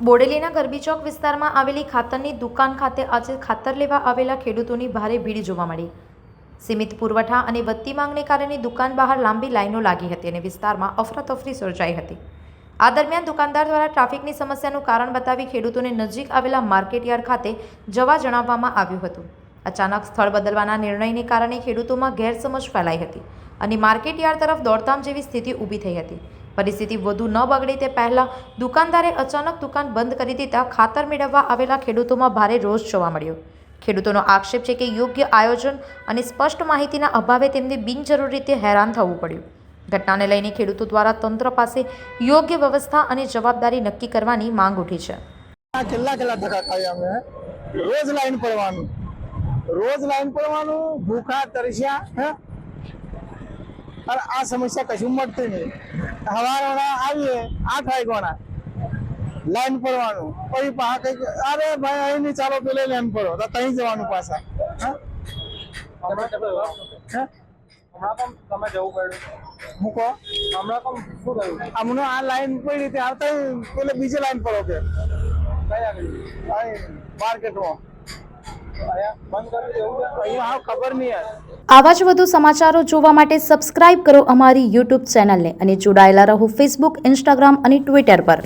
બોડેલીના ગરબી ચોક વિસ્તારમાં આવેલી ખાતરની દુકાન ખાતે આજે ખાતર લેવા આવેલા ખેડૂતોની ભારે ભીડ જોવા મળી. સીમિત પુરવઠા અને વધતી માંગને કારણે દુકાન બહાર લાંબી લાઈનો લાગી હતી અને વિસ્તારમાં અફરાતફરી સર્જાઈ હતી. આ દરમિયાન દુકાનદાર દ્વારા ટ્રાફિકની સમસ્યાનું કારણ બતાવી ખેડૂતોને નજીક આવેલા માર્કેટયાર્ડ ખાતે જવા જણાવવામાં આવ્યું હતું. અચાનક સ્થળ બદલવાના નિર્ણયને કારણે ખેડૂતોમાં ગેરસમજ ફેલાઈ હતી અને માર્કેટયાર્ડ તરફ દોડધામ જેવી સ્થિતિ ઊભી થઈ હતી. પરિસ્થિતિ વધુ ન બગડે તે પહેલા દુકાનદારે અચાનક દુકાન બંધ કરી દીધા ખાતર મેળવવા આવેલા ખેડૂતોમાં ભારે રોષ જોવા મળ્યો. ખેડૂતોનો આક્ષેપ છે કે યોગ્ય આયોજન અને સ્પષ્ટ માહિતીના અભાવે તેમને બિનજરૂરી રીતે હેરાન થવું પડ્યું. ઘટનાને લઈને ખેડૂતો દ્વારા તંત્ર પાસે યોગ્ય વ્યવસ્થા અને જવાબદારી નક્કી કરવાની માંગ ઉઠી છે. રોજ લાઈન પડવાનું ભૂખા તરસ્યા और आ समस्या कशु मटती नहीं. हमारा आइए 8 वागवाना लाइन पड़वानु પછી પાછા કઈ અરે ભાઈ અહીં નહીં ચાલો પેલે લાઈન પડો તો ત્યાં જવાનું પાછા. તમે જવું પડ્યું મૂકો હમણાં કોમ શું થયું હમણાં આ લાઈન પડી ત્યાં આવતા પેલે બીજી લાઈન પડો કે કઈ આગળ માર્કેટમાં ખબર નહીં યાર. આવા જ વધુ સમાચારો જોવા માટે સબસ્ક્રાઇબ કરો અમારી YouTube ચેનલને અને જોડાયેલા રહો Facebook, Instagram અને Twitter પર.